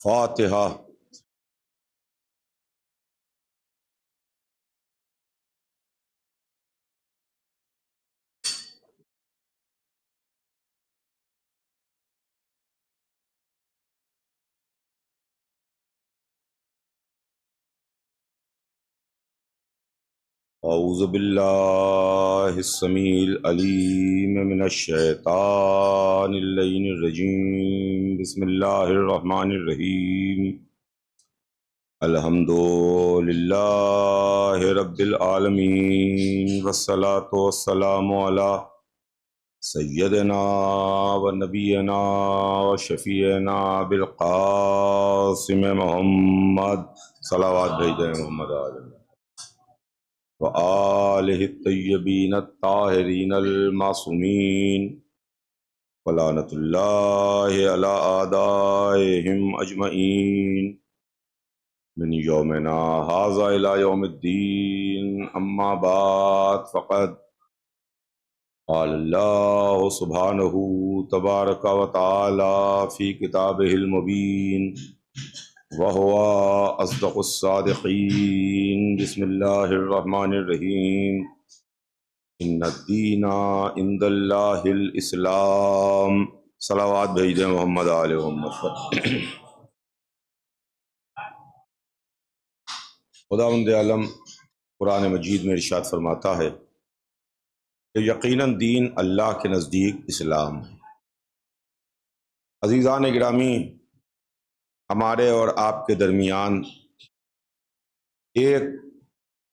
فاتحہ۔ اعوذ باللہ السمیع العلیم من الشیطان اللعین الرجیم، بسم اللہ الرحمن الرحیم۔ الحمد للہ رب العالمین، والصلاة والسلام علی سیدنا و نبینا و شفیعنا بالقاسم محمد، صلوات بھیجیں محمد علیہ وآلہ الطیبین الطاہرین المعصومین، ولعنۃ اللہ علی اعدائہم اجمعین من یومنا ھذا الی یوم الدین۔ اما بعد، فقد قال اللہ سبحانہ تبارک و تعالی فی کتابہ المبین وَهُوَ أَصْدَقُ الصَّادِقِينَ۔ بسم اللہ الرحمن الرحیم۔ ان الدین عند اللہ الاسلام، صلوات بھیج دیں محمد آل محمد۔ خداوند عالم قرآن مجید میں ارشاد فرماتا ہے کہ یقیناً دین اللہ کے نزدیک اسلام ہے۔ عزیزان گرامی، ہمارے اور آپ کے درمیان ایک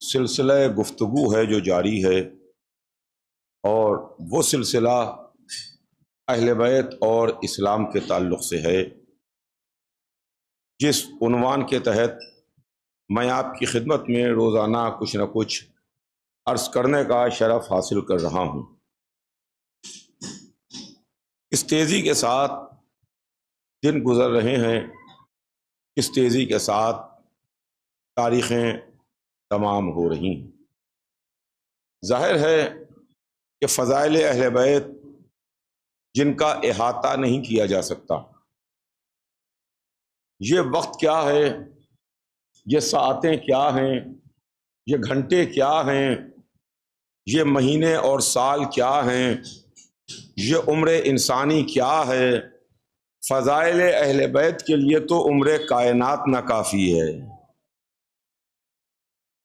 سلسلہ گفتگو ہے جو جاری ہے، اور وہ سلسلہ اہل بیت اور اسلام کے تعلق سے ہے، جس عنوان کے تحت میں آپ کی خدمت میں روزانہ کچھ نہ کچھ عرض کرنے کا شرف حاصل کر رہا ہوں۔ اس تیزی کے ساتھ دن گزر رہے ہیں، اس تیزی کے ساتھ تاریخیں تمام ہو رہی ہیں۔ ظاہر ہے کہ فضائل اہل بیت جن کا احاطہ نہیں کیا جا سکتا، یہ وقت کیا ہے، یہ ساعتیں کیا ہیں، یہ گھنٹے کیا ہیں، یہ مہینے اور سال کیا ہیں، یہ عمر انسانی کیا ہے، فضائل اہل بیت کے لیے تو عمر کائنات نہ کافی ہے۔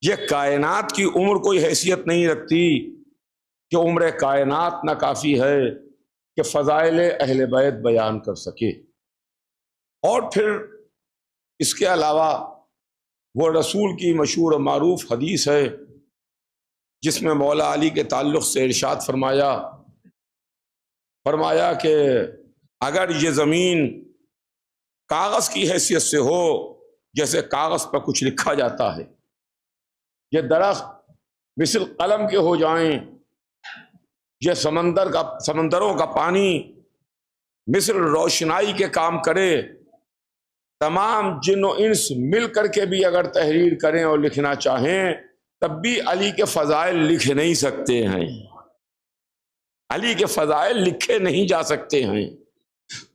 یہ کائنات کی عمر کوئی حیثیت نہیں رکھتی کہ عمر کائنات نہ کافی ہے کہ فضائل اہل بیت بیان کر سکے۔ اور پھر اس کے علاوہ وہ رسول کی مشہور و معروف حدیث ہے جس میں مولا علی کے تعلق سے ارشاد فرمایا کہ اگر یہ زمین کاغذ کی حیثیت سے ہو، جیسے کاغذ پر کچھ لکھا جاتا ہے، یہ درخت مثل قلم کے ہو جائیں، یہ سمندروں کا پانی مثل روشنائی کے کام کرے، تمام جن و انس مل کر کے بھی اگر تحریر کریں اور لکھنا چاہیں تب بھی علی کے فضائل لکھ نہیں سکتے ہیں، علی کے فضائل لکھے نہیں جا سکتے ہیں۔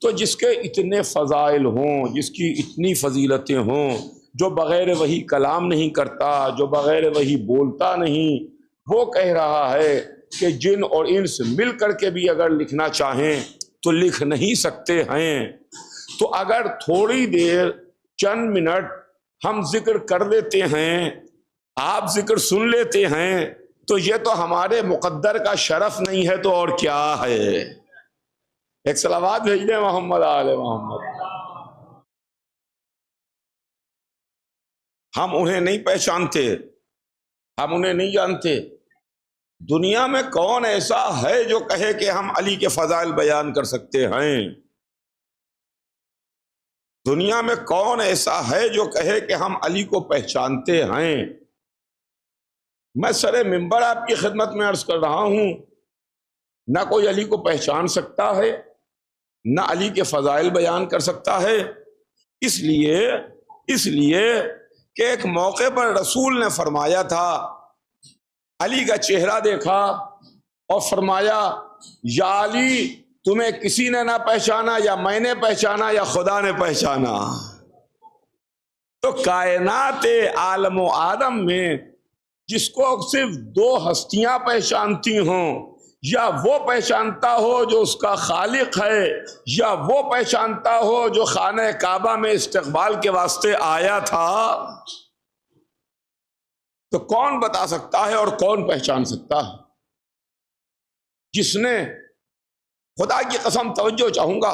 تو جس کے اتنے فضائل ہوں، جس کی اتنی فضیلتیں ہوں، جو بغیر وہی کلام نہیں کرتا، جو بغیر وہی بولتا نہیں، وہ کہہ رہا ہے کہ جن اور انس مل کر کے بھی اگر لکھنا چاہیں تو لکھ نہیں سکتے ہیں۔ تو اگر تھوڑی دیر چند منٹ ہم ذکر کر لیتے ہیں، آپ ذکر سن لیتے ہیں، تو یہ تو ہمارے مقدر کا شرف نہیں ہے تو اور کیا ہے۔ ایک صلوات بھیج دیں محمد آل محمد۔ ہم انہیں نہیں پہچانتے، ہم انہیں نہیں جانتے۔ دنیا میں کون ایسا ہے جو کہے کہ ہم علی کے فضائل بیان کر سکتے ہیں؟ دنیا میں کون ایسا ہے جو کہے کہ ہم علی کو پہچانتے ہیں؟ میں سر منبر آپ کی خدمت میں عرض کر رہا ہوں، نہ کوئی علی کو پہچان سکتا ہے، نہ علی کے فضائل بیان کر سکتا ہے۔ اس لیے کہ ایک موقع پر رسول نے فرمایا تھا، علی کا چہرہ دیکھا اور فرمایا، یا علی تمہیں کسی نے نہ پہچانا، یا میں نے پہچانا، یا خدا نے پہچانا۔ تو کائنات عالم و آدم میں جس کو صرف دو ہستیاں پہچانتی ہوں، یا وہ پہچانتا ہو جو اس کا خالق ہے، یا وہ پہچانتا ہو جو خانہ کعبہ میں استقبال کے واسطے آیا تھا، تو کون بتا سکتا ہے اور کون پہچان سکتا ہے؟ جس نے، خدا کی قسم توجہ چاہوں گا،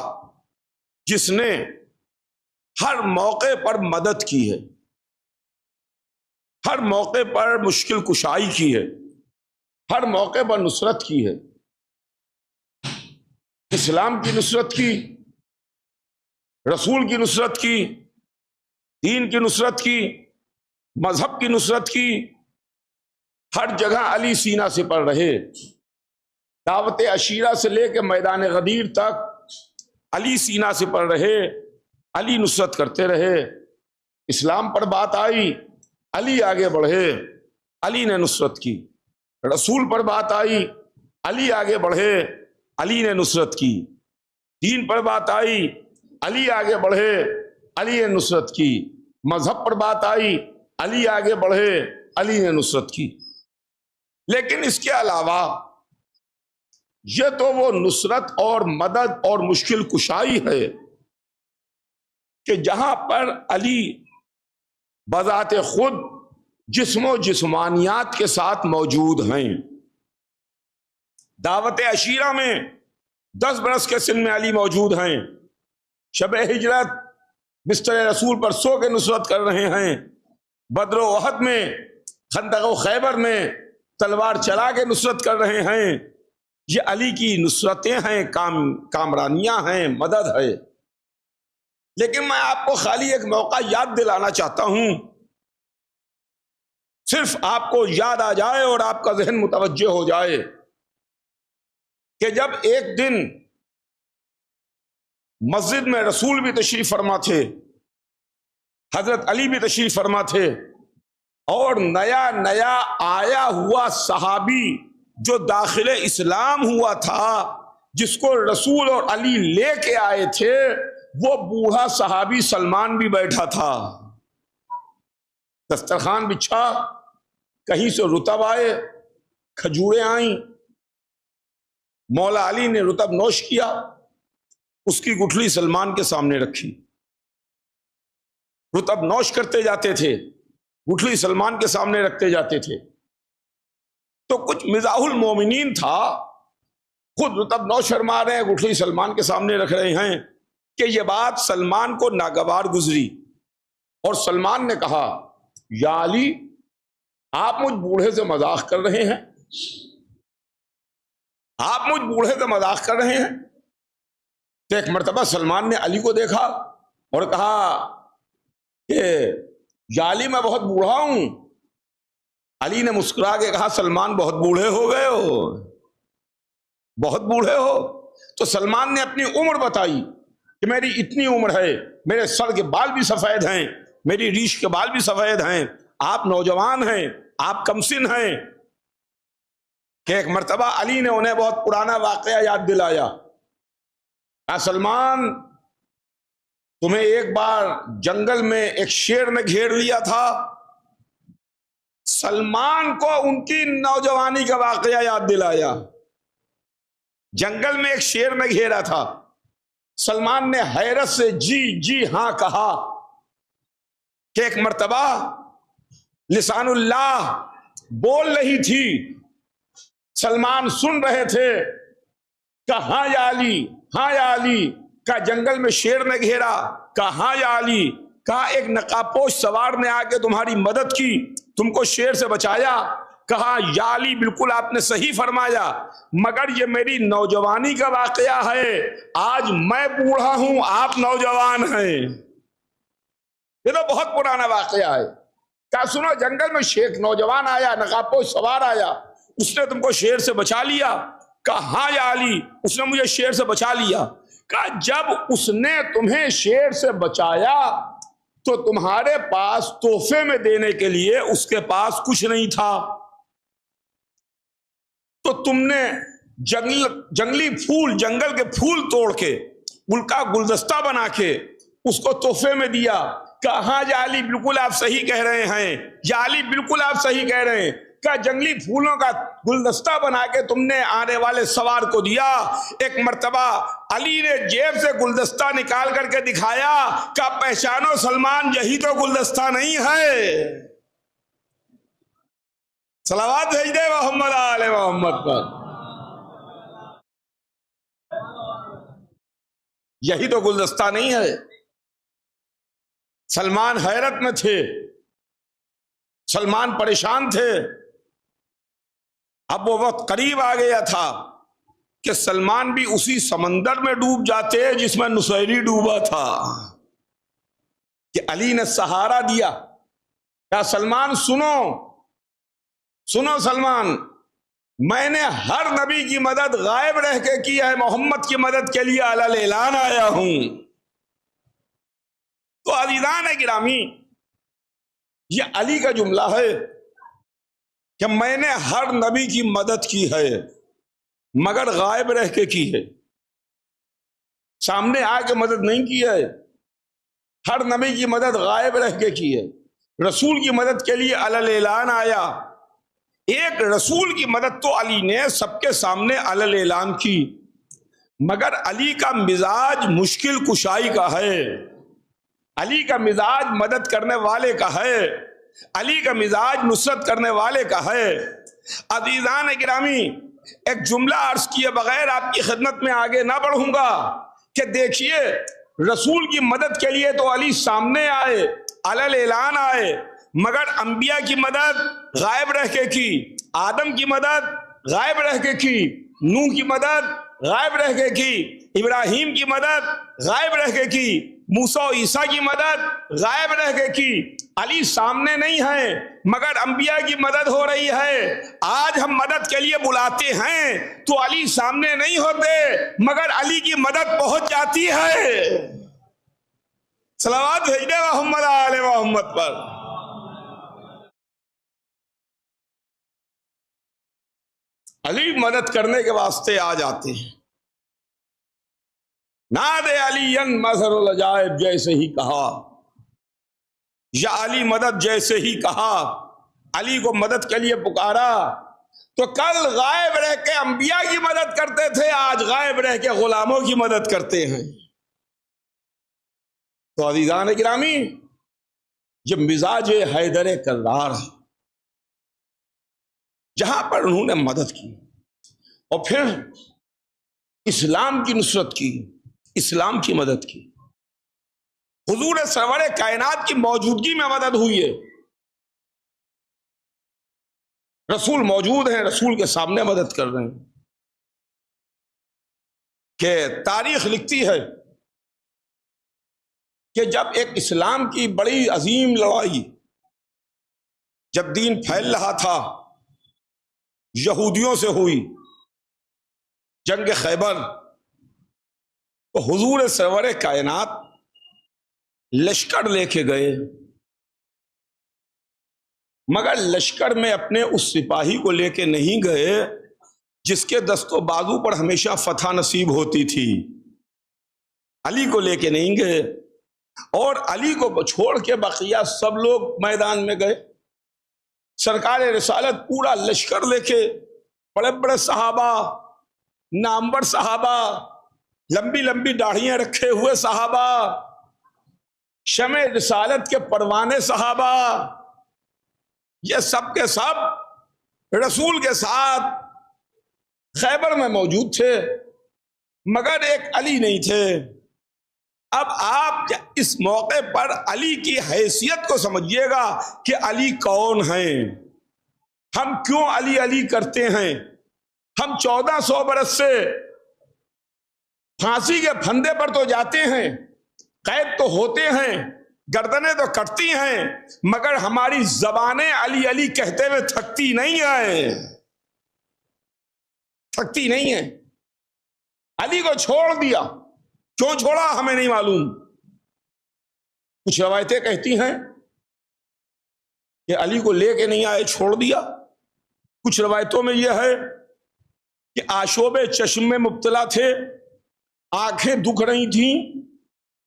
جس نے ہر موقع پر مدد کی ہے، ہر موقع پر مشکل کشائی کی ہے، ہر موقع پر نصرت کی ہے، اسلام کی نصرت کی، رسول کی نصرت کی، دین کی نصرت کی، مذہب کی نصرت کی، ہر جگہ علی سینہ سے پڑھ رہے، دعوت عشیرہ سے لے کے میدان غدیر تک علی سینہ سے پڑھ رہے، علی نصرت کرتے رہے۔ اسلام پر بات آئی، علی آگے بڑھے، علی نے نصرت کی۔ رسول پر بات آئی، علی آگے بڑھے، علی نے نصرت کی۔ دین پر بات آئی، علی آگے بڑھے، علی نے نصرت کی۔ مذہب پر بات آئی، علی آگے بڑھے، علی نے نصرت کی۔ لیکن اس کے علاوہ یہ تو وہ نصرت اور مدد اور مشکل کشائی ہے کہ جہاں پر علی بذات خود جسم و جسمانیات کے ساتھ موجود ہیں۔ دعوت عشیرہ میں 10 برس کے سن میں علی موجود ہیں، شب ہجرت بستر رسول پر سو کے نصرت کر رہے ہیں، بدر و احد میں، خندق و خیبر میں تلوار چلا کے نصرت کر رہے ہیں۔ یہ علی کی نصرتیں ہیں، کامرانیاں ہیں، مدد ہے۔ لیکن میں آپ کو خالی ایک موقع یاد دلانا چاہتا ہوں، صرف آپ کو یاد آ جائے اور آپ کا ذہن متوجہ ہو جائے کہ جب ایک دن مسجد میں رسول بھی تشریف فرما تھے، حضرت علی بھی تشریف فرما تھے، اور نیا نیا آیا ہوا صحابی جو داخل اسلام ہوا تھا، جس کو رسول اور علی لے کے آئے تھے، وہ بوڑھا صحابی سلمان بھی بیٹھا تھا۔ دسترخوان بچھا، کہیں سے رطب آئے، کھجوریں آئیں، مولا علی نے رطب نوش کیا، اس کی گٹھلی سلمان کے سامنے رکھی، رطب نوش کرتے جاتے تھے، گٹھلی سلمان کے سامنے رکھتے جاتے تھے۔ تو کچھ مزاح المومنین تھا، خود رطب نوش فرما رہے ہیں، گٹھلی سلمان کے سامنے رکھ رہے ہیں، کہ یہ بات سلمان کو ناگوار گزری، اور سلمان نے کہا، یا علی، آپ مجھ بوڑھے سے مذاق کر رہے ہیں؟ آپ مجھ بوڑھے سے مذاق کر رہے ہیں؟ تو ایک مرتبہ سلمان نے علی کو دیکھا اور کہا کہ یا علی، میں بہت بوڑھا ہوں۔ علی نے مسکرا کے کہا، سلمان بہت بوڑھے ہو گئے ہو، بہت بوڑھے ہو۔ تو سلمان نے اپنی عمر بتائی کہ میری اتنی عمر ہے، میرے سر کے بال بھی سفید ہیں، میری ریش کے بال بھی سفید ہیں، آپ نوجوان ہیں، آپ کمسن ہیں۔ کہ ایک مرتبہ علی نے انہیں بہت پرانا واقعہ یاد دلایا، کہا، سلمان، تمہیں ایک بار جنگل میں ایک شیر نے گھیر لیا تھا۔ سلمان کو ان کی نوجوانی کا واقعہ یاد دلایا۔ جنگل میں ایک شیر نے گھیرا تھا، سلمان نے حیرت سے جی جی ہاں کہا۔ کہ ایک مرتبہ لسان اللہ بول رہی تھی، سلمان سن رہے تھے، کہ ہاں یا علی، ہاں یا علی، کہا جنگل میں شیر نے گھیرا، کہا ہاں یا علی، کہا ایک نقابپوش سوار نے آ کے تمہاری مدد کی، تم کو شیر سے بچایا، کہا یا علی بالکل آپ نے صحیح فرمایا، مگر یہ میری نوجوانی کا واقعہ ہے، آج میں بوڑھا ہوں، آپ نوجوان ہیں۔ یہ تو بہت پرانا واقعہ ہے۔ کہا سنو، جنگل میں شیخ نوجوان آیا، نقابپوش سوار آیا، اس نے تم کو شیر سے بچا لیا؟ کہا ہاں یا علی، اس نے مجھے شیر سے بچا لیا۔ کہا جب اس نے تمہیں شیر سے بچایا تو تمہارے پاس تحفے میں دینے کے لیے اس کے پاس کچھ نہیں تھا، تو تم نے جنگلی پھول، جنگل کے پھول توڑ کے ان کا گلدستہ بنا کے اس کو تحفے میں دیا، کہا ہاں یا علی بالکل آپ صحیح کہہ رہے ہیں، یا علی بالکل آپ صحیح کہہ رہے ہیں، کیا جنگلی پھولوں کا گلدستہ بنا کے تم نے آنے والے سوار کو دیا؟ ایک مرتبہ علی نے جیب سے گلدستہ نکال کر کے دکھایا، کیا پہچانو سلمان یہی تو گلدستہ نہیں ہے؟ صلوات بھیج دے محمد آل محمد پر، یہی تو گلدستہ نہیں ہے۔ سلمان حیرت میں تھے، سلمان پریشان تھے۔ اب وہ وقت قریب آ گیا تھا کہ سلمان بھی اسی سمندر میں ڈوب جاتے جس میں نصیری ڈوبا تھا، کہ علی نے سہارا دیا۔ کیا سلمان سنو سنو سلمان، میں نے ہر نبی کی مدد غائب رہ کے کی ہے، محمد کی مدد کے لیے علل اعلان آیا ہوں۔ تو عزیزان گرامی، یہ علی کا جملہ ہے کہ میں نے ہر نبی کی مدد کی ہے مگر غائب رہ کے کی ہے، سامنے آ کے مدد نہیں کی ہے۔ ہر نبی کی مدد غائب رہ کے کی ہے، رسول کی مدد کے لیے علل اعلان آیا۔ ایک رسول کی مدد تو علی نے سب کے سامنے علل اعلان کی، مگر علی کا مزاج مشکل کشائی کا ہے، علی کا مزاج مدد کرنے والے کا ہے، علی کا مزاج نصرت کرنے والے کا ہے۔ عزیزان گرامی، ایک جملہ عرض کیے بغیر آپ کی خدمت میں آگے نہ بڑھوں گا کہ دیکھیے، رسول کی مدد کے لیے تو علی سامنے آئے، علل اعلان آئے، مگر انبیاء کی مدد غائب رہ کے کی۔ آدم کی مدد غائب رہ کے کی، نوح کی مدد غائب رہ کے کی، ابراہیم کی مدد غائب رہ کے کی، موسیٰ و عیسیٰ کی مدد غائب رہ کے کی۔ علی سامنے نہیں ہے مگر انبیاء کی مدد ہو رہی ہے۔ آج ہم مدد کے لیے بلاتے ہیں تو علی سامنے نہیں ہوتے مگر علی کی مدد پہنچ جاتی ہے۔ صلوات بھیج دے محمد آل محمد پر۔ علی مدد کرنے کے واسطے آ جاتے ہیں۔ ناد علی مظہر العجائب جیسے ہی کہا، یا علی مدد جیسے ہی کہا، علی کو مدد کے لیے پکارا، تو کل غائب رہ کے انبیاء کی مدد کرتے تھے، آج غائب رہ کے غلاموں کی مدد کرتے ہیں۔ تو عزیزان گرامی، یہ مزاج حیدر کرار ہے، جہاں پر انہوں نے مدد کی اور پھر اسلام کی نصرت کی، اسلام کی مدد کی۔ حضور سرور کائنات کی موجودگی میں مدد ہوئی ہے، رسول موجود ہیں، رسول کے سامنے مدد کر رہے ہیں۔ کہ تاریخ لکھتی ہے کہ جب ایک اسلام کی بڑی عظیم لڑائی، جب دین پھیل رہا تھا، یہودیوں سے ہوئی جنگ خیبر، تو حضور سرور کائنات لشکر لے کے گئے، مگر لشکر میں اپنے اس سپاہی کو لے کے نہیں گئے جس کے دست و بازو پر ہمیشہ فتح نصیب ہوتی تھی، علی کو لے کے نہیں گئے، اور علی کو چھوڑ کے بقیہ سب لوگ میدان میں گئے۔ سرکار رسالت پورا لشکر لے کے، بڑے بڑے صحابہ، نامور صحابہ، لمبی لمبی داڑھیاں رکھے ہوئے صحابہ، شمع رسالت کے پروانے صحابہ، یہ سب کے سب رسول کے ساتھ خیبر میں موجود تھے، مگر ایک علی نہیں تھے۔ اب آپ اس موقع پر علی کی حیثیت کو سمجھیے گا کہ علی کون ہیں، ہم کیوں علی علی کرتے ہیں۔ ہم 1400 برس سے پھانسی کے پھندے پر تو جاتے ہیں، قید تو ہوتے ہیں، گردنیں تو کٹتی ہیں، مگر ہماری زبانیں علی علی کہتے ہوئے تھکتی نہیں ہیں، تھکتی نہیں ہیں۔ علی کو چھوڑ دیا، کیوں چھوڑا ہمیں نہیں معلوم۔ کچھ روایتیں کہتی ہیں کہ علی کو لے کے نہیں آئے، چھوڑ دیا۔ کچھ روایتوں میں یہ ہے کہ آشوب چشم میں مبتلا تھے، آنکھیں دکھ رہی تھیں،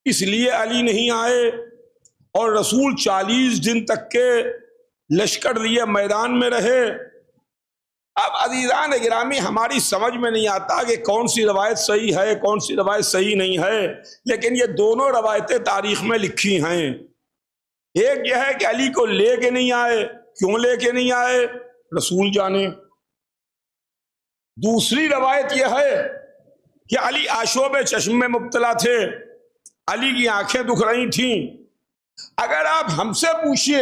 اس لیے علی نہیں آئے، اور رسول 40 دن تک کے لشکر لیے میدان میں رہے۔ اب عزیزان گرامی ہماری سمجھ میں نہیں آتا کہ کون سی روایت صحیح ہے کون سی روایت صحیح نہیں ہے، لیکن یہ دونوں روایتیں تاریخ میں لکھی ہیں۔ ایک یہ ہے کہ علی کو لے کے نہیں آئے، کیوں لے کے نہیں آئے رسول جانے۔ دوسری روایت یہ ہے کہ علی آشوب چشم میں مبتلا تھے، علی کی آنکھیں دکھ رہی تھیں۔ اگر آپ ہم سے پوچھئے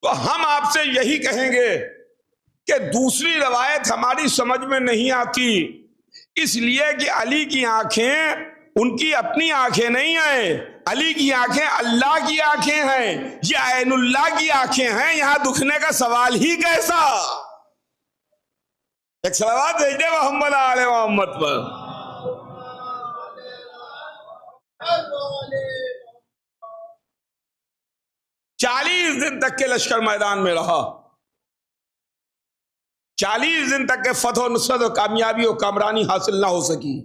تو ہم آپ سے یہی کہیں گے کہ دوسری روایت ہماری سمجھ میں نہیں آتی، اس لیے کہ علی کی آنکھیں ان کی اپنی آنکھیں نہیں ہیں، علی کی آنکھیں اللہ کی آنکھیں ہیں، یہ عین اللہ کی آنکھیں ہیں، یہاں دکھنے کا سوال ہی کیسا۔ ایک صلوات بھیج دے محمد آل محمد پر۔ 40 دن تک کے لشکر میدان میں رہا، 40 دن تک کے فتح و نصرت و کامیابی و کامرانی حاصل نہ ہو سکی،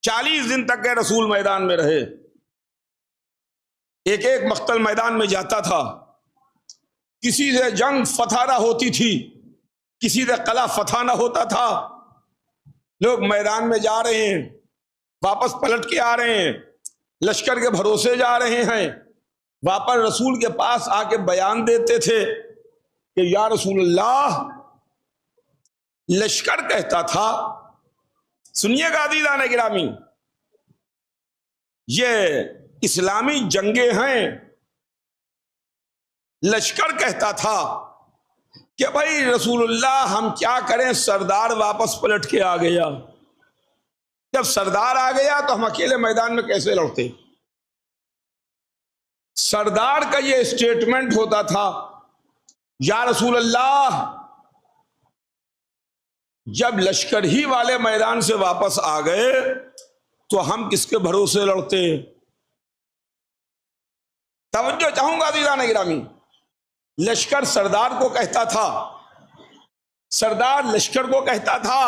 40 دن تک کے رسول میدان میں رہے۔ ایک ایک مقتل میدان میں جاتا تھا، کسی سے جنگ فتح نہ ہوتی تھی، کسی سے قلعہ فتح نہ ہوتا تھا۔ لوگ میدان میں جا رہے ہیں، واپس پلٹ کے آ رہے ہیں، لشکر کے بھروسے جا رہے ہیں، واپس رسول کے پاس آ کے بیان دیتے تھے کہ یا رسول اللہ، لشکر کہتا تھا، سنیے گا عزیزان گرامی، یہ اسلامی جنگیں ہیں، لشکر کہتا تھا کہ بھائی رسول اللہ ہم کیا کریں، سردار واپس پلٹ کے آ گیا۔ جب سردار آ گیا تو ہم اکیلے میدان میں کیسے لڑتے؟ سردار کا یہ اسٹیٹمنٹ ہوتا تھا، یا رسول اللہ جب لشکر ہی والے میدان سے واپس آ گئے تو ہم کس کے بھروسے لڑتے؟ توجہ چاہوں گا عزیزان گرامی، لشکر سردار کو کہتا تھا، سردار لشکر کو کہتا تھا۔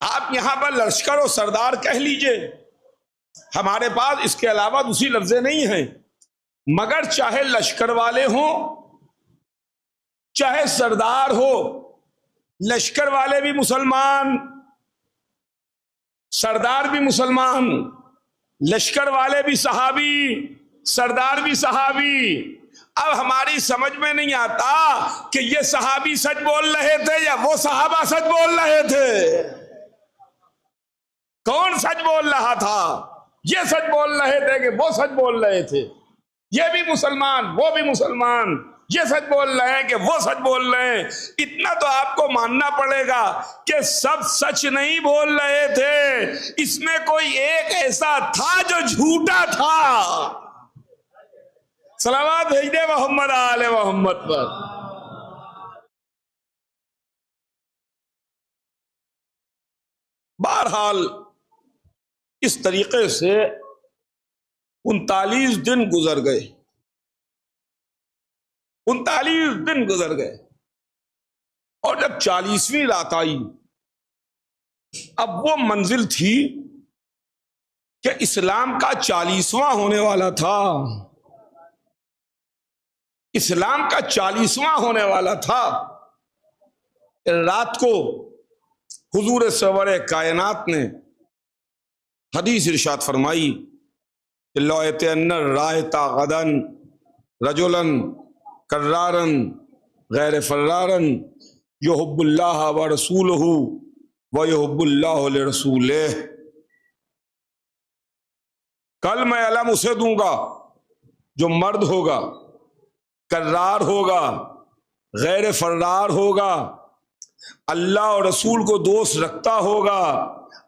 آپ یہاں پر لشکر و سردار کہہ لیجئے، ہمارے پاس اس کے علاوہ دوسری لفظیں نہیں ہیں، مگر چاہے لشکر والے ہوں چاہے سردار ہو، لشکر والے بھی مسلمان، سردار بھی مسلمان، لشکر والے بھی صحابی، سردار بھی صحابی۔ اب ہماری سمجھ میں نہیں آتا کہ یہ صحابی سچ بول رہے تھے یا وہ صحابہ سچ بول رہے تھے، کون سچ بول رہا تھا؟ یہ سچ بول رہے تھے کہ وہ سچ بول رہے تھے؟ یہ بھی مسلمان وہ بھی مسلمان، یہ سچ بول رہے ہیں کہ وہ سچ بول رہے ہیں۔ اتنا تو آپ کو ماننا پڑے گا کہ سب سچ نہیں بول رہے تھے، اس میں کوئی ایک ایسا تھا جو جھوٹا تھا۔ صلوات بھیج دے محمد آل محمد پر۔ بہرحال اس طریقے سے 39 دن گزر گئے، 39 دن گزر گئے، اور جب 40ویں رات آئی، اب وہ منزل تھی کہ اسلام کا 40واں ہونے والا تھا، اسلام کا 40واں ہونے والا تھا۔ رات کو حضور سرور کائنات نے حدیث ارشاد فرمائی کہ لو اتین رایتا غدن رجلن کرارن غیر فرارن یحب اللہ و رسولہ و یحب اللہ لرسولہ، کل میں علم اسے دوں گا جو مرد ہوگا، کرار ہوگا، غیر فرار ہوگا، اللہ اور رسول کو دوست رکھتا ہوگا،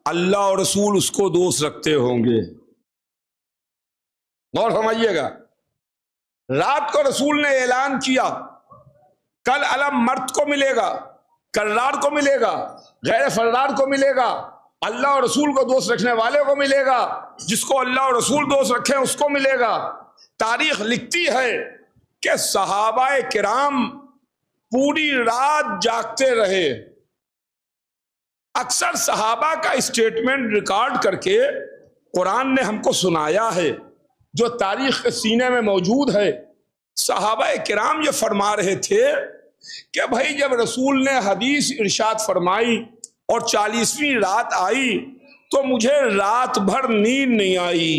اللہ اور رسول اس کو دوست رکھتے ہوں گے۔ غور فرمائیے گا، رات کو رسول نے اعلان کیا کل علم مرد کو ملے گا، کرار کو ملے گا، غیر فرار کو ملے گا، اللہ اور رسول کو دوست رکھنے والے کو ملے گا، جس کو اللہ اور رسول دوست رکھیں اس کو ملے گا۔ تاریخ لکھتی ہے کہ صحابہ کرام پوری رات جاگتے رہے۔ اکثر صحابہ کا اسٹیٹمنٹ ریکارڈ کر کے قرآن نے ہم کو سنایا ہے، جو تاریخ کے سینے میں موجود ہے، صحابہ کرام یہ فرما رہے تھے کہ بھائی جب رسول نے حدیث ارشاد فرمائی اور 40ویں رات آئی تو مجھے رات بھر نیند نہیں آئی،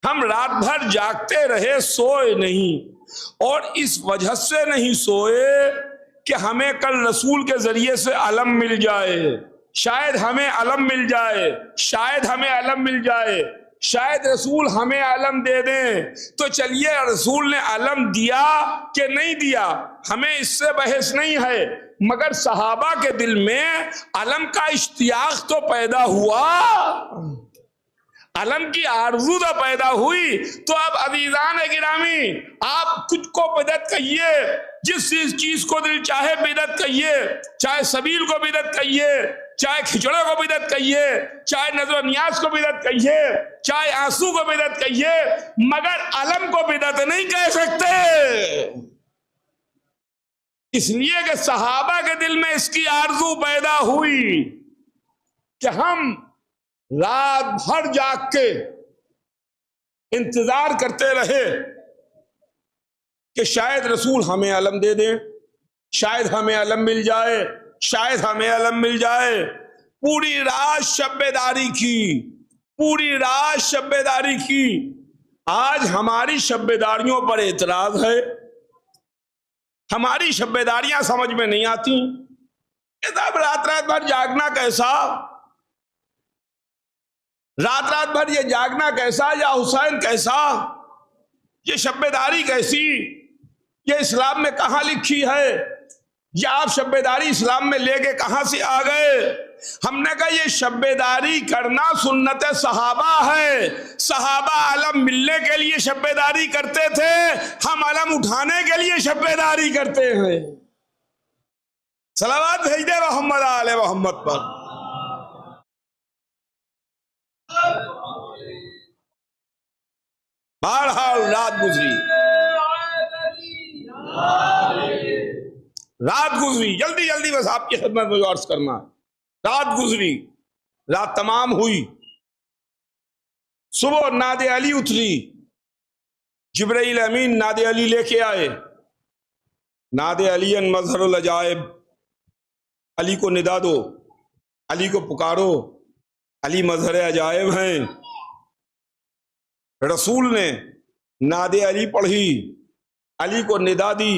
ہم رات بھر جاگتے رہے، سوئے نہیں، اور اس وجہ سے نہیں سوئے کہ ہمیں کل رسول کے ذریعے سے علم مل جائے، شاید ہمیں علم مل جائے، شاید ہمیں علم مل جائے، شاید رسول ہمیں علم دے دیں، تو چلیے رسول نے علم دیا کہ نہیں دیا ہمیں اس سے بحث نہیں ہے، مگر صحابہ کے دل میں علم کا اشتیاق تو پیدا ہوا، علم کی آرزو تو پیدا ہوئی۔ تو اب عزیزان گرامی، آپ کچھ کو بدعت کہیے، جس چیز کو دل چاہے بدعت کہیے، چاہے سبیل کو بدعت کہیے، چاہے کھچڑے کو بدعت کہیے، چاہے نظر و نیاز کو بدعت کہیے، چاہے آنسو کو بدعت کہیے، مگر علم کو بدعت نہیں کہہ سکتے، اس لیے کہ صحابہ کے دل میں اس کی آرزو پیدا ہوئی کہ ہم رات بھر جاگ کے انتظار کرتے رہے کہ شاید رسول ہمیں علم دے دیں، شاید ہمیں علم مل جائے، شاید ہمیں علم مل جائے۔ پوری رات شب بیداری کی، پوری رات شب بیداری کی۔ آج ہماری شب بیداریوں پر اعتراض ہے، ہماری شب بیداریاں سمجھ میں نہیں آتی، رات رات بھر جاگنا کیسا، رات رات بھر یہ جاگنا کیسا، یا حسین کیسا، یہ شب بیداری کیسی، یہ اسلام میں کہاں لکھی ہے، یا آپ شب بیداری اسلام میں لے کے کہاں سے آ گئے؟ ہم نے کہا یہ شب بیداری کرنا سنت صحابہ ہے، صحابہ علم ملنے کے لیے شب بیداری کرتے تھے، ہم علم اٹھانے کے لیے شب بیداری کرتے ہیں۔ صلوات بھیج دے محمد آل محمد پر۔ بہرحال رات گزری، رات گزری، جلدی جلدی بس آپ کی خدمت میں عرض کرنا، رات گزری، رات تمام ہوئی، صبح ناد علی اتری، جبرائیل امین ناد علی لے کے آئے، ناد علی مظہر العجائب، علی کو ندا دو، علی کو پکارو، علی مظہر عجائب ہیں۔ رسول نے ناد علی پڑھی، علی کو ندا دی،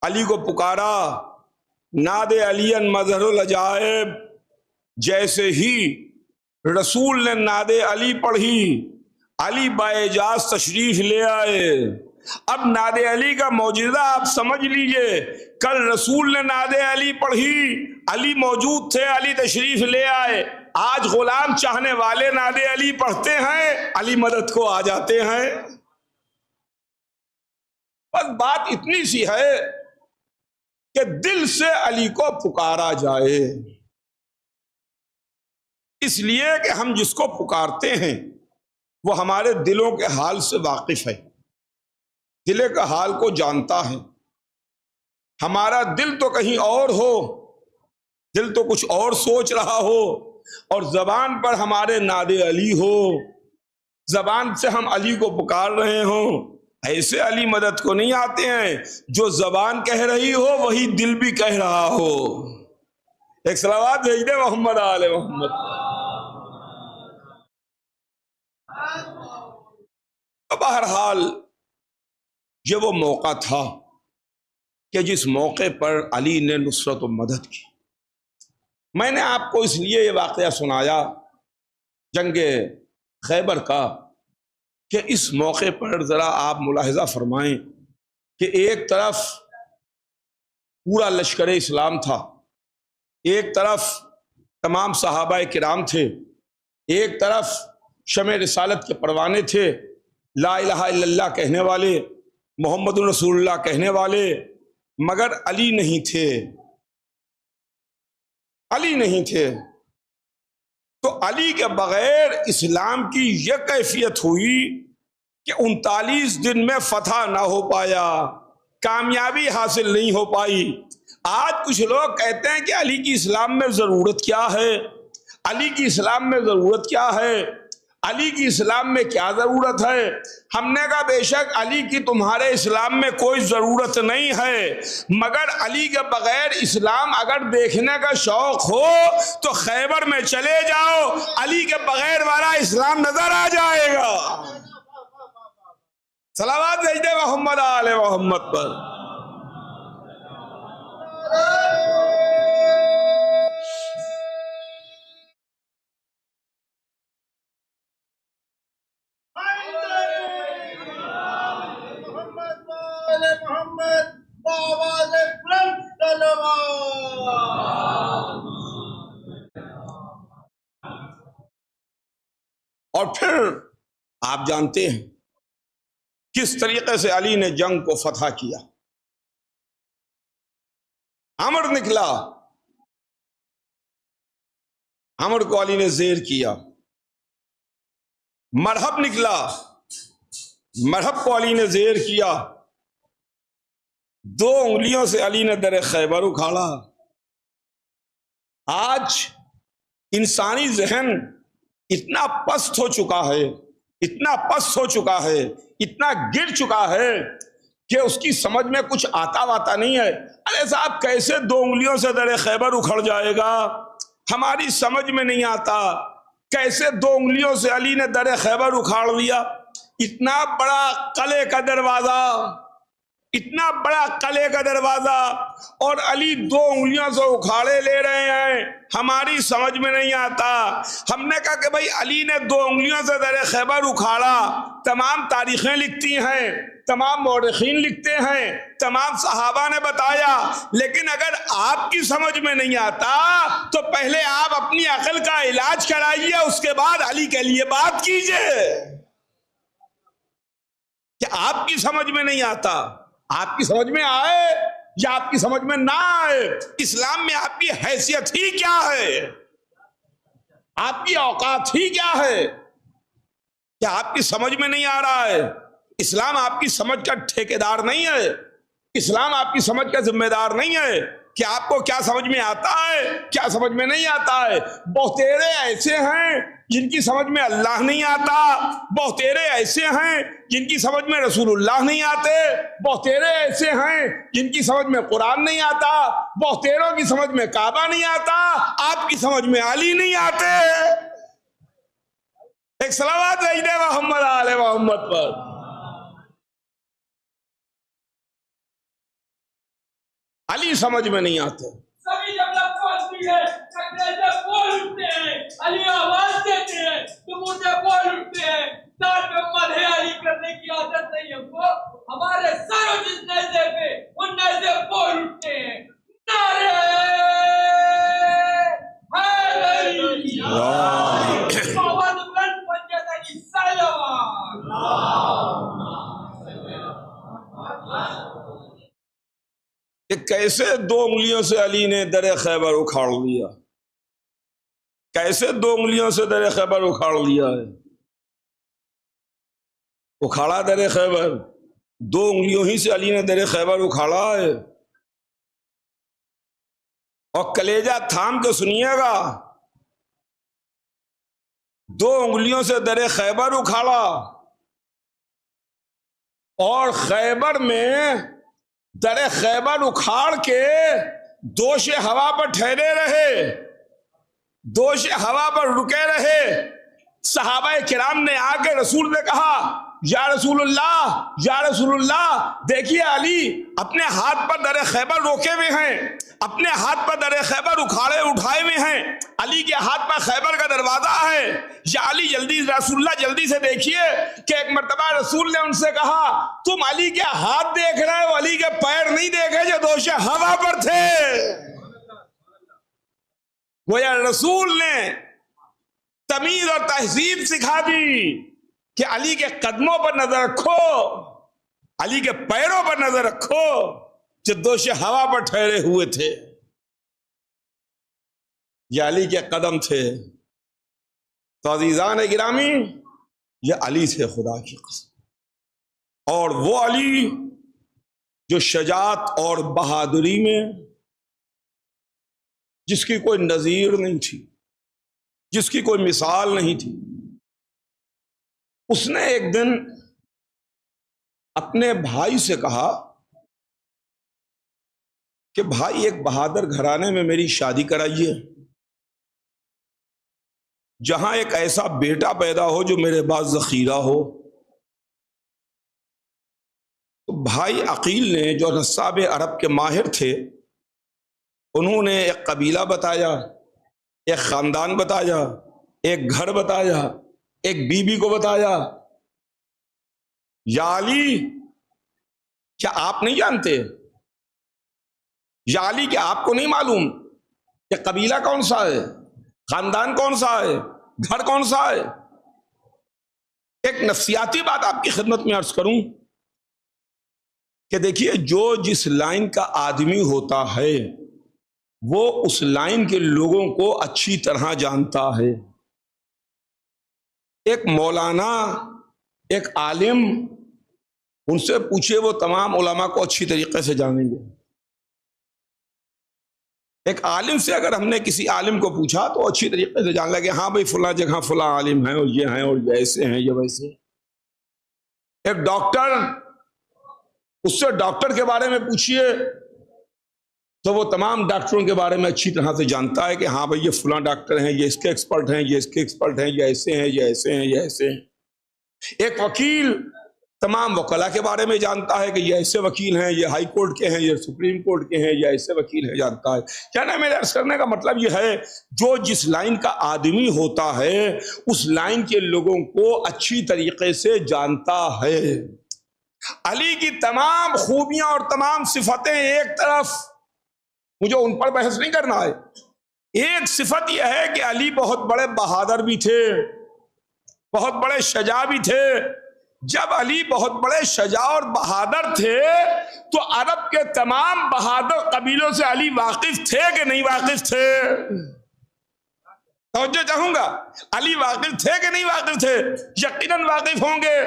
علی کو پکارا، ناد علی مظہر العجائب۔ جیسے ہی رسول نے ناد علی پڑھی، علی باعجاز تشریف لے آئے۔ اب ناد علی کا معجزہ آپ سمجھ لیجئے، کل رسول نے ناد علی پڑھی، علی موجود تھے، علی تشریف لے آئے، آج غلام چاہنے والے ناد علی پڑھتے ہیں، علی مدد کو آ جاتے ہیں۔ بس بات اتنی سی ہے کہ دل سے علی کو پکارا جائے، اس لیے کہ ہم جس کو پکارتے ہیں وہ ہمارے دلوں کے حال سے واقف ہے، دل کا حال کو جانتا ہے۔ ہمارا دل تو کہیں اور ہو، دل تو کچھ اور سوچ رہا ہو، اور زبان پر ہمارے ناد علی ہو، زبان سے ہم علی کو پکار رہے ہوں۔ ایسے علی مدد کو نہیں آتے ہیں، جو زبان کہہ رہی ہو وہی دل بھی کہہ رہا ہو۔ ایک صلوات بھیج دے محمد آل محمد۔ بہرحال یہ وہ موقع تھا کہ جس موقع پر علی نے نصرت و مدد کی۔ میں نے آپ کو اس لیے یہ واقعہ سنایا جنگ خیبر کا کہ اس موقع پر ذرا آپ ملاحظہ فرمائیں کہ ایک طرف پورا لشکر اسلام تھا، ایک طرف تمام صحابہ کرام تھے، ایک طرف شمع رسالت کے پروانے تھے، لا الہ الا اللہ کہنے والے، محمد رسول اللہ کہنے والے، مگر علی نہیں تھے، علی نہیں تھے۔ تو علی کے بغیر اسلام کی یہ کیفیت ہوئی کہ 39 دن میں فتح نہ ہو پایا، کامیابی حاصل نہیں ہو پائی۔ آج کچھ لوگ کہتے ہیں کہ علی کی اسلام میں ضرورت کیا ہے، علی کی اسلام میں ضرورت کیا ہے، علی کی اسلام میں کیا ضرورت ہے؟ ہم نے کہا بے شک علی کی تمہارے اسلام میں کوئی ضرورت نہیں ہے، مگر علی کے بغیر اسلام اگر دیکھنے کا شوق ہو تو خیبر میں چلے جاؤ، علی کے بغیر والا اسلام نظر آ جائے گا۔ صلوات بھیج دے محمد آل محمد پر۔ اور پھر آپ جانتے ہیں کس طریقے سے علی نے جنگ کو فتح کیا۔ عمر نکلا، عمر کو علی نے زیر کیا۔ مرحب نکلا، مرحب کو علی نے زیر کیا۔ 2 انگلیوں سے علی نے در خیبر اکھاڑا۔ آج انسانی ذہن اتنا پست ہو چکا ہے، اتنا پست ہو چکا ہے، اتنا گر چکا ہے کہ اس کی سمجھ میں کچھ آتا واتا نہیں ہے۔ ارے صاحب کیسے 2 انگلیوں سے در خیبر اکھڑ جائے گا، ہماری سمجھ میں نہیں آتا۔ کیسے 2 انگلیوں سے علی نے در خیبر اکھاڑ لیا؟ اتنا بڑا قلعے کا دروازہ، اتنا بڑا قلعے کا دروازہ، اور علی 2 انگلیوں سے اکھاڑے لے رہے ہیں، ہماری سمجھ میں نہیں آتا۔ ہم نے کہا کہ بھائی علی نے 2 انگلیوں سے در خیبر اکھاڑا، تمام تاریخیں لکھتی ہیں، تمام مورخین لکھتے ہیں، تمام صحابہ نے بتایا، لیکن اگر آپ کی سمجھ میں نہیں آتا تو پہلے آپ اپنی عقل کا علاج کرائیے، اس کے بعد علی کے لیے بات کیجئے۔ کہ آپ کی سمجھ میں نہیں آتا، آپ کی سمجھ میں آئے یا آپ کی سمجھ میں نہ آئے، اسلام میں آپ کی حیثیت ہی کیا ہے، آپ کی اوقات ہی کیا ہے؟ کیا آپ کی سمجھ میں نہیں آ رہا ہے؟ اسلام آپ کی سمجھ کا ٹھیکیدار نہیں ہے، اسلام آپ کی سمجھ کا ذمہ دار نہیں ہے کہ آپ کو کیا سمجھ میں آتا ہے کیا سمجھ میں نہیں آتا ہے۔ بہتیرے ایسے ہیں جن کی سمجھ میں اللہ نہیں آتا، بہتیرے ایسے ہیں جن کی سمجھ میں رسول اللہ نہیں آتے، بہتیرے ایسے ہیں جن کی سمجھ میں قرآن نہیں آتا، بہتیروں کی سمجھ میں کعبہ نہیں آتا، آپ کی سمجھ میں علی نہیں آتے۔ ایک صلوات بھیج دے محمد آل محمد پر۔ علی سمجھ میں نہیں آتے۔ سبھی جب لفظ ہوتی ہے انگریزے بول اٹھتے ہیں، علی آواز دیتے ہیں تو مجھے بول اٹھتے ہیں۔ ساتھ میں مدح علی کرنے کی عادت نہیں ہم کو، ہمارے سر و جس نیزے پہ ان نیزے بول اٹھتے ہیں۔ نعرہ حیدری، آواز بلند بن جاتا ہے صلوات۔ کہ کیسے 2 انگلیوں سے علی نے در خیبر اکھاڑ لیا، کیسے 2 انگلیوں سے در خیبر اکھاڑ لیا ہے۔ اکھاڑا در خیبر، 2 انگلیوں ہی سے علی نے در خیبر اکھاڑا ہے۔ اور کلیجہ تھام کے سنیے گا، 2 انگلیوں سے در خیبر اکھاڑا، اور خیبر میں در خیبر اکھاڑ کے دوش ہوا پر ٹھہرے رہے، دوش ہوا پر رکے رہے۔ صحابہ کرام نے آ کے رسول نے کہا یا رسول اللہ، یا رسول اللہ، دیکھیے علی اپنے ہاتھ پر در خیبر روکے ہوئے ہیں، اپنے ہاتھ پر در خیبر اٹھائے ہوئے ہیں، علی کے ہاتھ پر خیبر کا دروازہ ہے۔ یا علی جلدی، رسول اللہ جلدی سے دیکھیے کہ ایک مرتبہ رسول نے ان سے کہا تم علی کے ہاتھ دیکھ رہے ہو، علی کے پیر نہیں دیکھے جو دوش ہوا پر تھے۔ گویا رسول نے تمیز اور تہذیب سکھا دی کہ علی کے قدموں پر نظر رکھو، علی کے پیروں پر نظر رکھو جو دوش ہوا پر ٹھہرے ہوئے تھے۔ یہ علی کے قدم تھے۔ تو عزیزان گرامی، یہ علی تھے خدا کی قسم، اور وہ علی جو شجاعت اور بہادری میں جس کی کوئی نظیر نہیں تھی، جس کی کوئی مثال نہیں تھی، اس نے ایک دن اپنے بھائی سے کہا کہ بھائی ایک بہادر گھرانے میں میری شادی کرائیے، جہاں ایک ایسا بیٹا پیدا ہو جو میرے بعد ذخیرہ ہو۔ تو بھائی عقیل نے، جو نصاب عرب کے ماہر تھے، انہوں نے ایک قبیلہ بتایا، ایک خاندان بتایا، ایک گھر بتایا، ایک بیوی کو بتایا۔ یا علی، کیا آپ نہیں جانتے؟ یا علی، کیا آپ کو نہیں معلوم کہ قبیلہ کون سا ہے، خاندان کون سا ہے، گھر کون سا ہے؟ ایک نفسیاتی بات آپ کی خدمت میں عرض کروں کہ دیکھیے، جو جس لائن کا آدمی ہوتا ہے وہ اس لائن کے لوگوں کو اچھی طرح جانتا ہے۔ ایک مولانا، ایک عالم، ان سے پوچھے، وہ تمام علماء کو اچھی طریقے سے جانیں گے۔ ایک عالم سے اگر ہم نے کسی عالم کو پوچھا تو اچھی طریقے سے جان لگے، ہاں بھائی فلاں جگہ فلاں عالم ہیں، اور یہ ہیں، اور یہ ایسے ہیں، یہ ویسے۔ ایک ڈاکٹر، اس سے ڈاکٹر کے بارے میں پوچھئے تو وہ تمام ڈاکٹروں کے بارے میں اچھی طرح سے جانتا ہے کہ ہاں بھائی یہ فلاں ڈاکٹر ہیں، یہ اس کے ایکسپرٹ ہیں، یہ اس کے ایکسپرٹ ہیں، یہ ایسے ہیں، یہ ایسے ہیں، یہ ایسے ہیں۔ ایک وکیل تمام وکلا کے بارے میں جانتا ہے کہ یہ ایسے وکیل ہیں، یہ ہائی کورٹ کے ہیں، یہ سپریم کورٹ کے ہیں، یہ ایسے وکیل ہیں، جانتا ہے۔ کہنا میرے عرض کرنے کا مطلب یہ ہے، جو جس لائن کا آدمی ہوتا ہے اس لائن کے لوگوں کو اچھی طریقے سے جانتا ہے۔ علی کی تمام خوبیاں اور تمام صفتیں ایک طرف، مجھے ان پر بحث نہیں کرنا ہے۔ ایک صفت یہ ہے کہ علی بہت بڑے بہادر بھی تھے، بہت بڑے شجاع بھی تھے۔ جب علی بہت بڑے شجاع اور بہادر تھے تو عرب کے تمام بہادر قبیلوں سے علی واقف تھے کہ نہیں واقف تھے؟ توجہ چاہوں گا، علی واقف تھے کہ نہیں واقف تھے؟ یقیناً واقف ہوں گے۔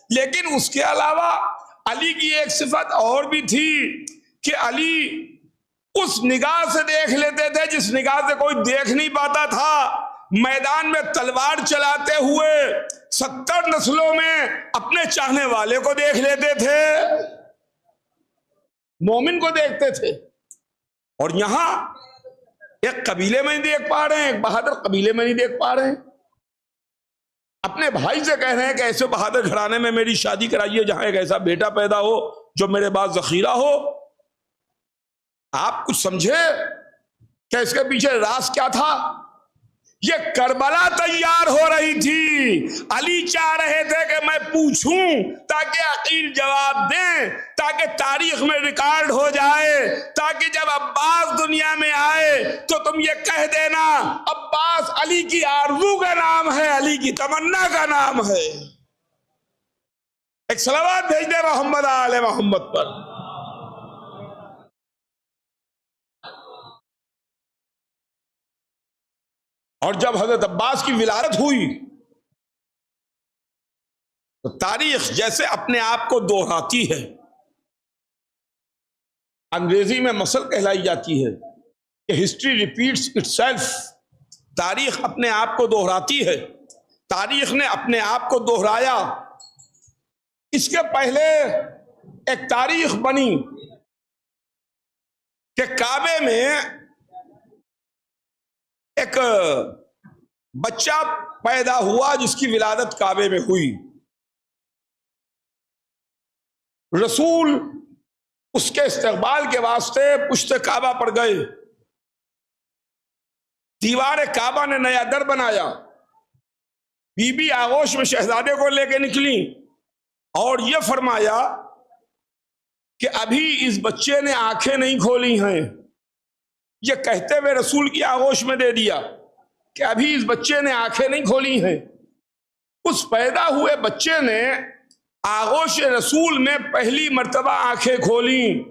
لیکن اس کے علاوہ علی کی ایک صفت اور بھی تھی کہ علی اس نگاہ سے دیکھ لیتے تھے جس نگاہ سے کوئی دیکھ نہیں پاتا تھا۔ میدان میں تلوار چلاتے ہوئے 70 نسلوں میں اپنے چاہنے والے کو دیکھ لیتے تھے، مومن کو دیکھتے تھے۔ اور یہاں ایک قبیلے میں نہیں دیکھ پا رہے ہیں، ایک بہادر قبیلے میں نہیں دیکھ پا رہے ہیں۔ اپنے بھائی سے کہہ رہے ہیں کہ ایسے بہادر گھرانے میں میری شادی کرائیے جہاں ایک ایسا بیٹا پیدا ہو جو میرے بعد ذخیرہ ہو۔ آپ کچھ سمجھے کہ اس کے پیچھے راز کیا تھا؟ یہ کربلا تیار ہو رہی تھی۔ علی چاہ رہے تھے کہ میں پوچھوں تاکہ عقیل جواب دیں، تاکہ تاریخ میں ریکارڈ ہو جائے، تاکہ جب عباس دنیا میں آئے تو تم یہ کہہ دینا عباس علی کی آرزو کا نام ہے، علی کی تمنا کا نام ہے۔ ایک صلوات بھیج دے محمد آل محمد پر۔ اور جب حضرت عباس کی ولادت ہوئی تو تاریخ جیسے اپنے آپ کو دوہراتی ہے، انگریزی میں مثل کہلائی جاتی ہے کہ ہسٹری ریپیٹس اٹ سیلف، تاریخ اپنے آپ کو دوہراتی ہے۔ تاریخ نے اپنے آپ کو دوہرایا۔ اس کے پہلے ایک تاریخ بنی کہ کعبے میں ایک بچہ پیدا ہوا جس کی ولادت کعبے میں ہوئی۔ رسول اس کے استقبال کے واسطے پشت کعبہ پر گئے۔ دیوار کعبہ نے نیا در بنایا۔ بی بی آغوش میں شہزادے کو لے کے نکلی اور یہ فرمایا کہ ابھی اس بچے نے آنکھیں نہیں کھولی ہیں۔ یہ کہتے ہوئے رسول کی آغوش میں دے دیا کہ ابھی اس بچے نے آنکھیں نہیں کھولی ہیں۔ اس پیدا ہوئے بچے نے آغوش رسول میں پہلی مرتبہ آنکھیں کھولی۔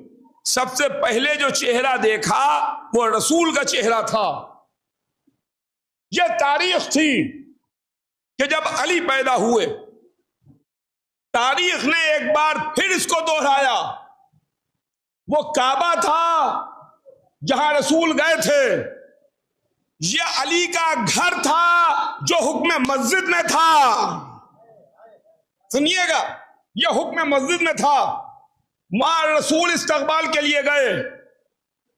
سب سے پہلے جو چہرہ دیکھا وہ رسول کا چہرہ تھا۔ یہ تاریخ تھی کہ جب علی پیدا ہوئے، تاریخ نے ایک بار پھر اس کو دوہرایا۔ وہ کعبہ تھا جہاں رسول گئے تھے، یہ علی کا گھر تھا جو حکم مسجد میں تھا. سنیے گا، یہ حکم مسجد میں تھا. وہاں رسول استقبال کے لیے گئے،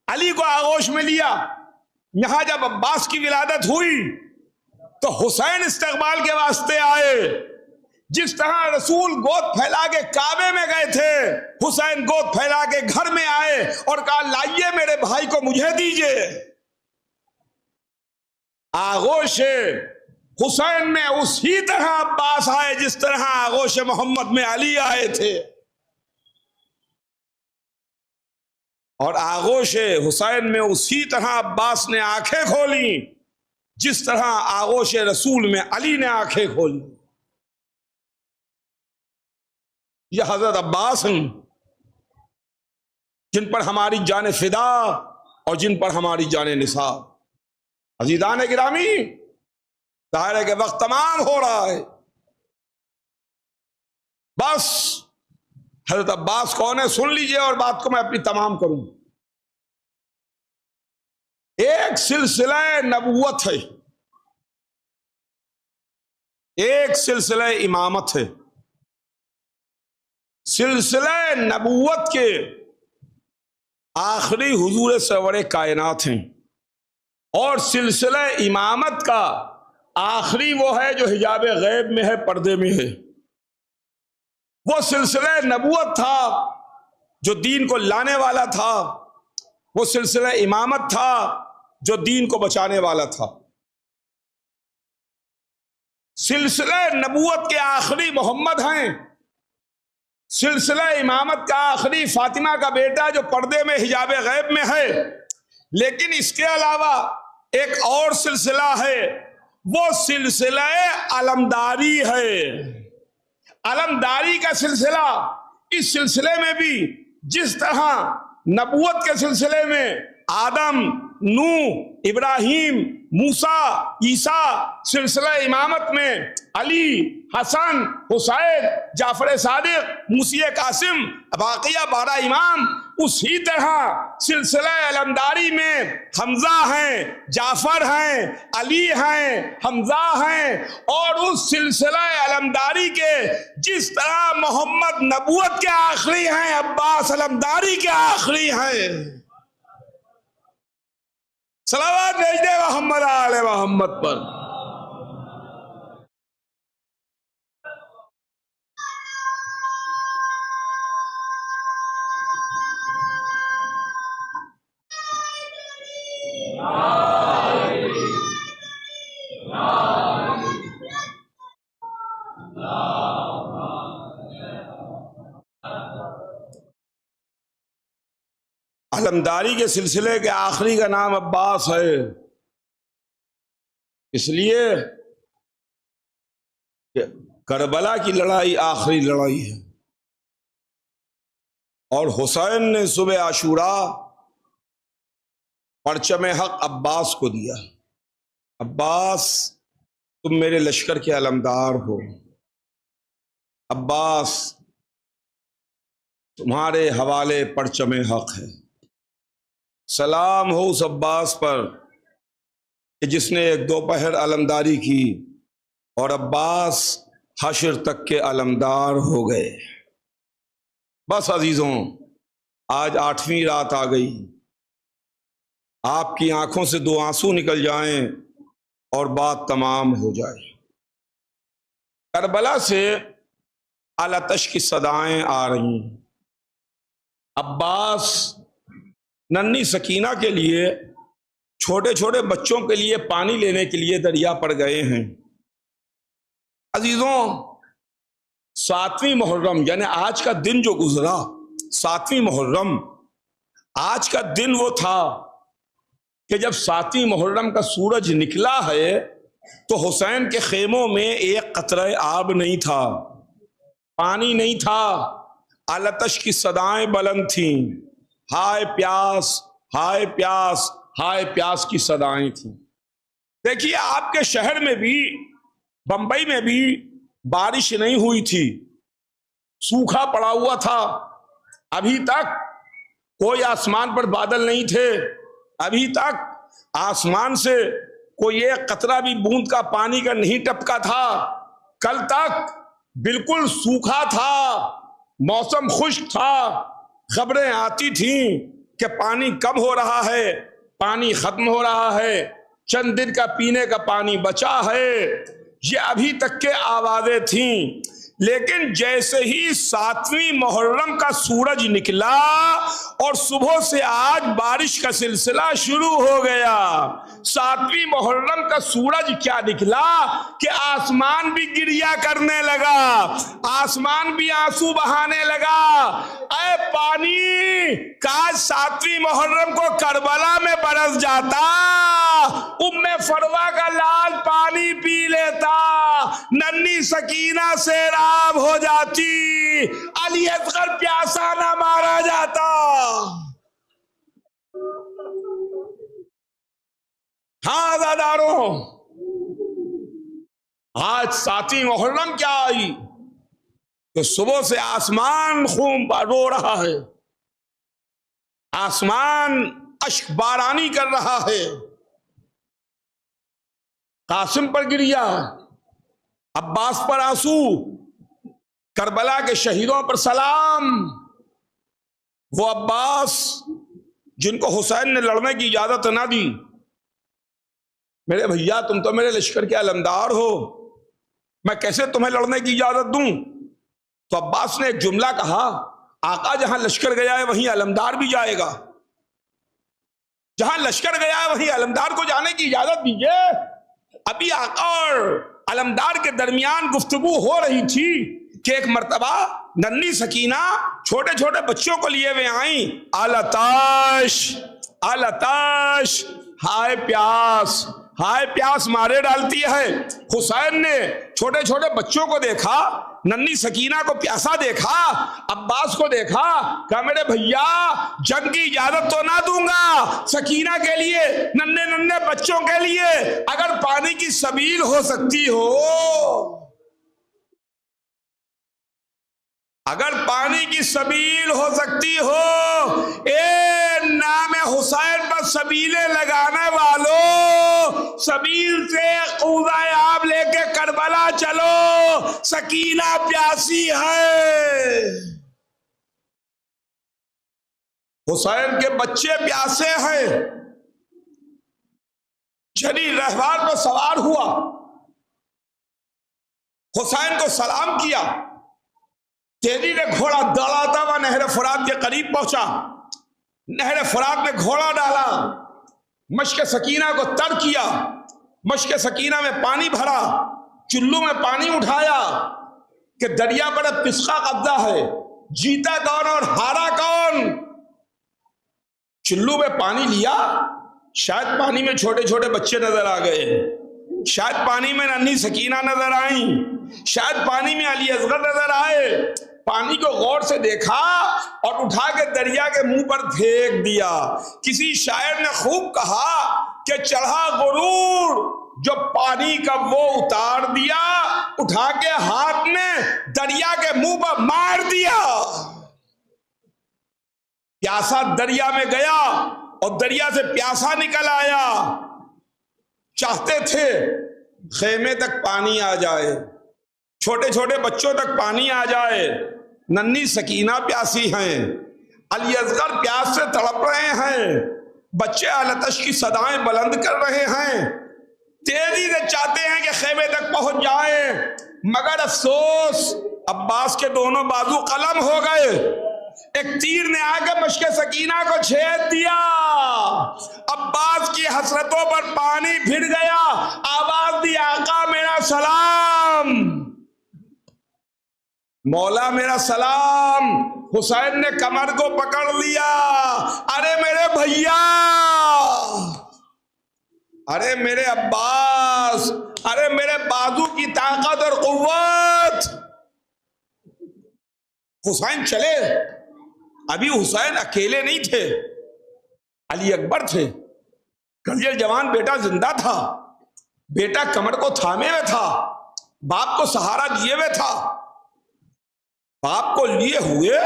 علی کو آغوش میں لیا. یہاں جب عباس کی ولادت ہوئی تو حسین استقبال کے واسطے آئے. جس طرح رسول گود پھیلا کے کعبے میں گئے تھے، حسین گود پھیلا کے گھر میں آئے اور کہا لائیے میرے بھائی کو مجھے دیجئے. آغوش حسین میں اسی طرح عباس آئے جس طرح آغوش محمد میں علی آئے تھے، اور آغوش حسین میں اسی طرح عباس نے آنکھیں کھولی جس طرح آغوش رسول میں علی نے آنکھیں کھولی. یہ حضرت عباس ہیں جن پر ہماری جان فدا اور جن پر ہماری جان نثار. عزیزان گرامی، ظاہر ہے کہ وقت تمام ہو رہا ہے. بس حضرت عباس کون ہے سن لیجئے اور بات کو میں اپنی تمام کروں. ایک سلسلہ نبوت ہے، ایک سلسلہ امامت ہے. سلسلہ نبوت کے آخری حضور سرور کائنات ہیں، اور سلسلہ امامت کا آخری وہ ہے جو حجاب غیب میں ہے، پردے میں ہے. وہ سلسلہ نبوت تھا جو دین کو لانے والا تھا، وہ سلسلہ امامت تھا جو دین کو بچانے والا تھا. سلسلہ نبوت کے آخری محمد ہیں، سلسلہ امامت کا آخری فاطمہ کا بیٹا جو پردے میں حجاب غیب میں ہے. لیکن اس کے علاوہ ایک اور سلسلہ ہے، وہ سلسلہ علمداری ہے. علمداری کا سلسلہ، اس سلسلے میں بھی جس طرح نبوت کے سلسلے میں آدم، نوح، ابراہیم، موسیٰ، عیسیٰ، سلسلہ امامت میں علی، حسن، حسین، جعفر صادق، موسی قاسم، باقیہ 12 امام، اسی طرح سلسلہ علمداری میں حمزہ ہیں، جعفر ہیں، علی ہیں، حمزہ ہیں. اور اس سلسلہ علمداری کے جس طرح محمد نبوت کے آخری ہیں، عباس علمداری کے آخری ہیں. صلوات بھیج دے محمد آل محمد پر. علمداری کے سلسلے کے آخری کا نام عباس ہے، اس لیے کہ کربلا کی لڑائی آخری لڑائی ہے، اور حسین نے صبح عاشوراء پرچم حق عباس کو دیا. عباس تم میرے لشکر کے علمدار ہو، عباس تمہارے حوالے پرچم حق ہے. سلام ہو اس عباس پر کہ جس نے ایک دوپہر علمداری کی اور عباس حشر تک کے علمدار ہو گئے. بس عزیزوں، آج 8ویں رات آ گئی. آپ کی آنکھوں سے 2 آنسو نکل جائیں اور بات تمام ہو جائے. کربلا سے آلاتش کی صدائیں آ رہی ہیں. عباس ننھی سکینہ کے لیے، چھوٹے چھوٹے بچوں کے لیے پانی لینے کے لیے دریا پر گئے ہیں. عزیزوں، 7ویں محرم یعنی آج کا دن جو گزرا، 7ویں محرم، آج کا دن وہ تھا کہ جب 7ویں محرم کا سورج نکلا ہے تو حسین کے خیموں میں ایک قطرہ آب نہیں تھا، پانی نہیں تھا. آلاتش کی صدائیں بلند تھیں، ہائے پیاس، ہائے پیاس، ہائے پیاس کی صدائیں تھیں. دیکھیے، آپ کے شہر میں بھی، بمبئی میں بھی بارش نہیں ہوئی تھی، سوکھا پڑا ہوا تھا. ابھی تک کوئی آسمان پر بادل نہیں تھے، ابھی تک آسمان سے کوئی ایک قطرہ بھی بوند کا پانی کا نہیں ٹپکا تھا. کل تک بالکل سوکھا تھا، موسم خشک تھا، خبریں آتی تھیں کہ پانی کم ہو رہا ہے، پانی ختم ہو رہا ہے، چند دن کا پینے کا پانی بچا ہے، یہ ابھی تک کے آوازیں تھیں. لیکن جیسے ہی 7ویں محرم کا سورج نکلا اور صبح سے آج بارش کا سلسلہ شروع ہو گیا. 7ویں محرم کا سورج کیا نکلا کہ آسمان بھی گریا کرنے لگا، آسمان بھی آنسو بہانے لگا. اے پانی، کاش 7ویں محرم کو کربلا میں برس جاتا، ام فروا کا لال پانی پی لیتا، ننھی سکینہ سیراب ہو جاتی، علی اصغر پیاسا نہ مارا جاتا. ہاں عزاداروں، آج 7ویں محرم کیا آئی کہ صبح سے آسمان خون رو رہا ہے، آسمان اشک بارانی کر رہا ہے. قاسم پر گریا، عباس پر آنسو، کربلا کے شہیدوں پر سلام. وہ عباس جن کو حسین نے لڑنے کی اجازت نہ دی. میرے بھیا، تم تو میرے لشکر کے علمدار ہو، میں کیسے تمہیں لڑنے کی اجازت دوں؟ تو عباس نے ایک جملہ کہا، آقا جہاں لشکر گیا ہے وہیں علمدار بھی جائے گا، جہاں لشکر گیا ہے وہیں علمدار کو جانے کی اجازت دیجیے. ابھی آقا اور علمدار کے درمیان گفتگو ہو رہی تھی کہ ایک مرتبہ ننھی سکینہ چھوٹے چھوٹے بچوں کو لیے ہوئے آئیں. آلتاش آلتاش، ہائے پیاس، ہائے پیاس مارے ڈالتی ہے. حسین نے چھوٹے چھوٹے بچوں کو دیکھا، ننھی سکینہ کو پیاسا دیکھا، عباس کو دیکھا، کہا میرے بھیا جنگ کی اجازت تو نہ دوں گا، سکینہ کے لیے، ننھے ننھے بچوں کے لیے اگر پانی کی سبیل ہو سکتی ہو، اگر پانی کی سبیل ہو سکتی ہو، اے نام حسین پر سبیلیں لگانے والوں، سبیل سے قوضہ آب لے کے کربلا چلو، سکینہ پیاسی ہے. حسین کے بچے پیاسے ہیں. جری رہوار پر سوار ہوا، حسین کو سلام کیا، تیزی سے گھوڑا دوڑاتا ہوا نہر فرات کے قریب پہنچا، نہر فرات میں گھوڑا ڈالا، مشک سکینہ کو تر کیا، مشک سکینہ میں پانی بھرا، چلو میں پانی اٹھایا کہ دریا پر کس کا قبضہ ہے، جیتا کون اور ہارا کون. چلو میں پانی لیا، شاید پانی میں چھوٹے چھوٹے بچے نظر آ گئے، شاید پانی میں ننھی سکینہ نظر آئیں، شاید پانی میں علی اصغر نظر آئے. پانی کو غور سے دیکھا اور اٹھا کے دریا کے منہ پر پھینک دیا. کسی شاعر نے خوب کہا کہ چڑھا غرور جو پانی کا وہ اتار دیا، اٹھا کے ہاتھ میں دریا کے منہ پر مار دیا. پیاسا دریا میں گیا اور دریا سے پیاسا نکل آیا. چاہتے تھے خیمے تک پانی آ جائے، چھوٹے چھوٹے بچوں تک پانی آ جائے. ننھی سکینہ پیاسی ہیں، علی اصغر پیاس سے تڑپ رہے ہیں، بچے آلتش کی صدائیں بلند کر رہے ہیں، تیزی سے چاہتے ہیں کہ خیمے تک پہنچ جائیں، مگر افسوس عباس کے دونوں بازو قلم ہو گئے. ایک تیر نے آ کے مشک سکینہ کو چھید دیا، عباس کی حسرتوں پر پانی پھر گیا. آواز دی آقا میرا سلام، مولا میرا سلام. حسین نے کمر کو پکڑ لیا، ارے میرے بھیا، ارے میرے عباس، ارے میرے بازو کی طاقت اور قوت. حسین چلے. ابھی حسین اکیلے نہیں تھے، علی اکبر تھے، کلیل جوان بیٹا زندہ تھا، بیٹا کمر کو تھامے ہوئے تھا، باپ کو سہارا دیے ہوئے تھا. باپ کو لیے ہوئے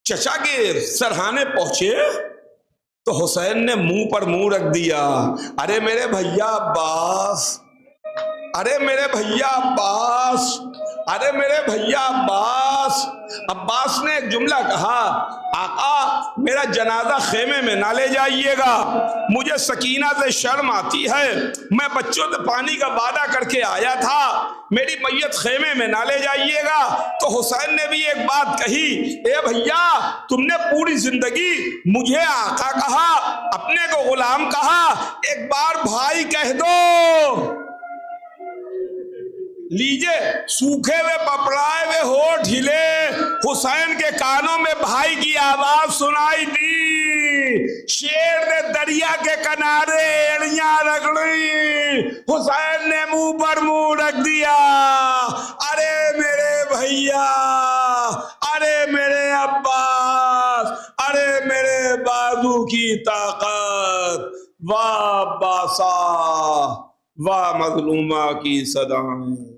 چچا کے سرہانے پہنچے، تو حسین نے منہ پر منہ رکھ دیا، ارے میرے بھیا عباس، ارے میرے بھیا عباس، ارے میرے بھیا عباس۔ عباس نے ایک جملہ کہا، آقا میرا جنازہ خیمے میں نہ لے جائیے گا، مجھے سکینہ سے شرم آتی ہے، میں بچوں سے پانی کا وعدہ کر کے آیا تھا، میری میت خیمے میں نہ لے جائیے گا۔ تو حسین نے بھی ایک بات کہی، اے بھیا تم نے پوری زندگی مجھے آقا کہا، اپنے کو غلام کہا، ایک بار بھائی کہہ دو۔ لیجے سوکھے ہوئے پپڑائے ہوئے ہونٹ ہلے، حسین کے کانوں میں بھائی کی آواز سنائی دی، شیر نے دریا کے کنارے ایڑیاں رگڑی، حسین نے منہ پر منہ رکھ دیا، ارے میرے بھیا، ارے میرے عباس، ارے میرے بازو کی طاقت، واہ عباسا، واہ مظلومہ کی صدایں۔